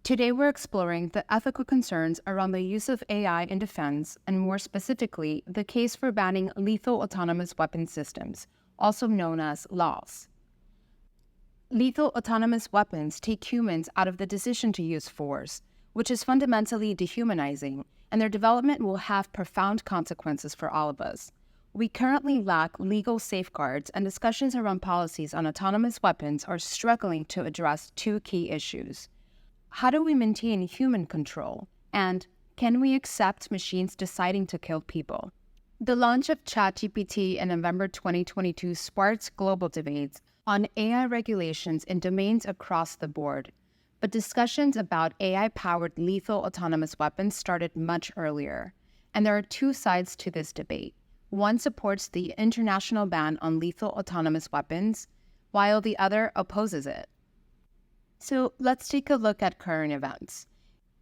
Today we're exploring the ethical concerns around the use of AI in defense, and more specifically, the case for banning lethal autonomous weapon systems, also known as laws. Lethal autonomous weapons take humans out of the decision to use force, which is fundamentally dehumanizing, and their development will have profound consequences for all of us. We currently lack legal safeguards, and discussions around policies on autonomous weapons are struggling to address two key issues. How do we maintain human control? And can we accept machines deciding to kill people? The launch of ChatGPT in November 2022 sparked global debates on AI regulations in domains across the board. But discussions about AI-powered lethal autonomous weapons started much earlier. And there are two sides to this debate. One supports the international ban on lethal autonomous weapons, while the other opposes it. So let's take a look at current events.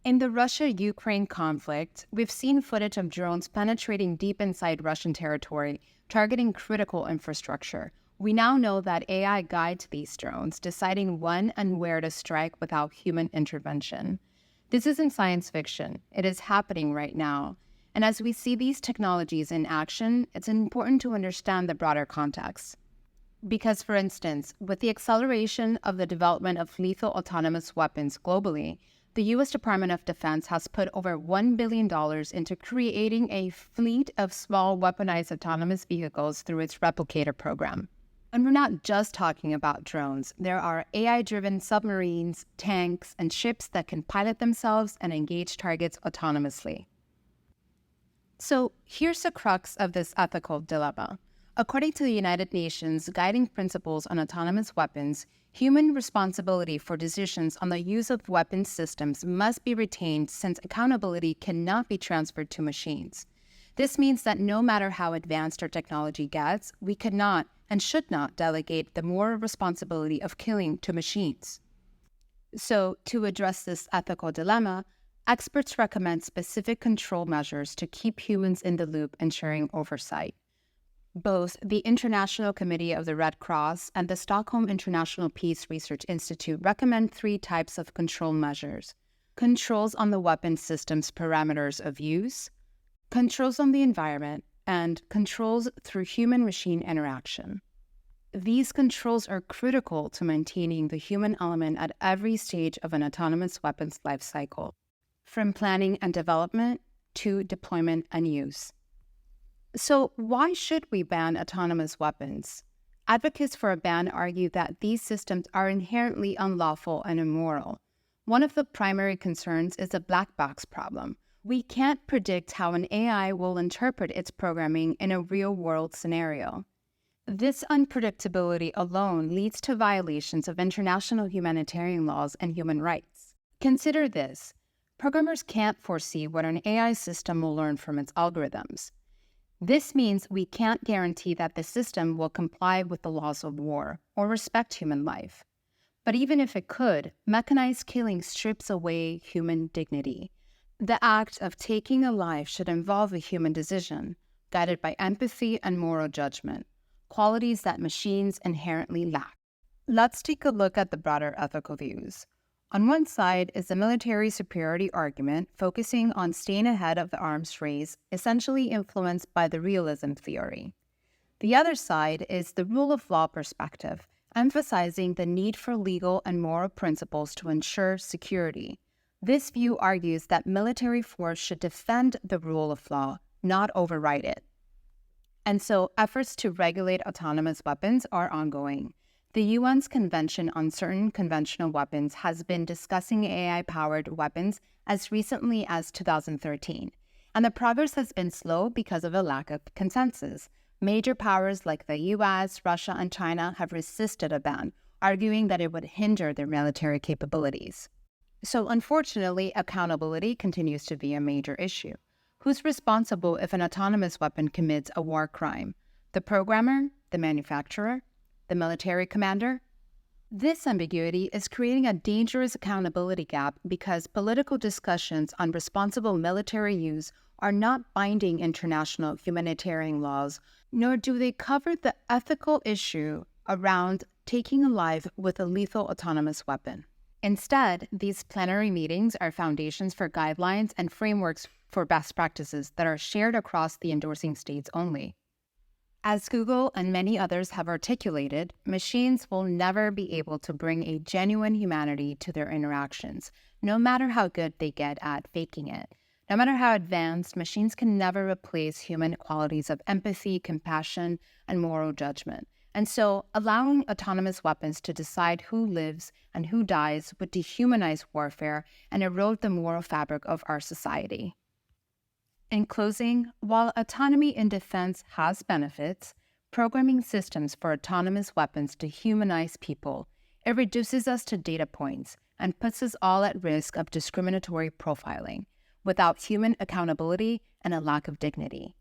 In the Russia-Ukraine conflict, we've seen footage of drones penetrating deep inside Russian territory, targeting critical infrastructure. We now know that AI guides these drones, deciding when and where to strike without human intervention. This isn't science fiction. It is happening right now. And as we see these technologies in action, it's important to understand the broader context. Because, for instance, with the acceleration of the development of lethal autonomous weapons globally, the U.S. Department of Defense has put over $1 billion into creating a fleet of small weaponized autonomous vehicles through its Replicator program. And we're not just talking about drones. There are AI-driven submarines, tanks, and ships that can pilot themselves and engage targets autonomously. So here's the crux of this ethical dilemma. According to the United Nations Guiding Principles on Autonomous Weapons, human responsibility for decisions on the use of weapons systems must be retained since accountability cannot be transferred to machines. This means that no matter how advanced our technology gets, we cannot and should not delegate the moral responsibility of killing to machines. So, to address this ethical dilemma, experts recommend specific control measures to keep humans in the loop, ensuring oversight. Both the International Committee of the Red Cross and the Stockholm International Peace Research Institute recommend three types of control measures: controls on the weapon system's parameters of use, controls on the environment, and controls through human-machine interaction. These controls are critical to maintaining the human element at every stage of an autonomous weapons life cycle, from planning and development to deployment and use. So why should we ban autonomous weapons? Advocates for a ban argue that these systems are inherently unlawful and immoral. One of the primary concerns is the black box problem. We can't predict how an AI will interpret its programming in a real-world scenario. This unpredictability alone leads to violations of international humanitarian laws and human rights. Consider this. Programmers can't foresee what an AI system will learn from its algorithms. This means we can't guarantee that the system will comply with the laws of war or respect human life. But even if it could, mechanized killing strips away human dignity. The act of taking a life should involve a human decision, guided by empathy and moral judgment, qualities that machines inherently lack. Let's take a look at the broader ethical views. On one side is the military superiority argument, focusing on staying ahead of the arms race, essentially influenced by the realism theory. The other side is the rule of law perspective, emphasizing the need for legal and moral principles to ensure security. This view argues that military force should defend the rule of law, not override it. And so efforts to regulate autonomous weapons are ongoing. The UN's Convention on Certain Conventional Weapons has been discussing AI-powered weapons as recently as 2013, and the progress has been slow because of a lack of consensus. Major powers like the US, Russia, and China have resisted a ban, arguing that it would hinder their military capabilities. So unfortunately, accountability continues to be a major issue. Who's responsible if an autonomous weapon commits a war crime? The programmer? The manufacturer? The military commander? This ambiguity is creating a dangerous accountability gap because political discussions on responsible military use are not binding international humanitarian laws, nor do they cover the ethical issue around taking a life with a lethal autonomous weapon. Instead, these plenary meetings are foundations for guidelines and frameworks for best practices that are shared across the endorsing states only. As Google and many others have articulated, machines will never be able to bring a genuine humanity to their interactions, no matter how good they get at faking it. No matter how advanced, machines can never replace human qualities of empathy, compassion, and moral judgment. And so, allowing autonomous weapons to decide who lives and who dies would dehumanize warfare and erode the moral fabric of our society. In closing, while autonomy in defense has benefits, programming systems for autonomous weapons dehumanize people. It reduces us to data points and puts us all at risk of discriminatory profiling, without human accountability and a lack of dignity.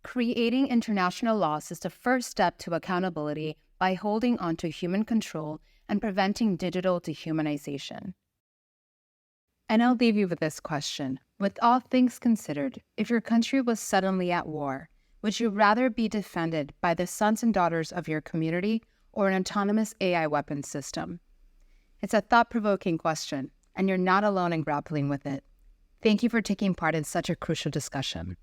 Creating international laws is the first step to accountability by holding onto human control and preventing digital dehumanization. And I'll leave you with this question. With all things considered, if your country was suddenly at war, would you rather be defended by the sons and daughters of your community or an autonomous AI weapons system? It's a thought-provoking question, and you're not alone in grappling with it. Thank you for taking part in such a crucial discussion.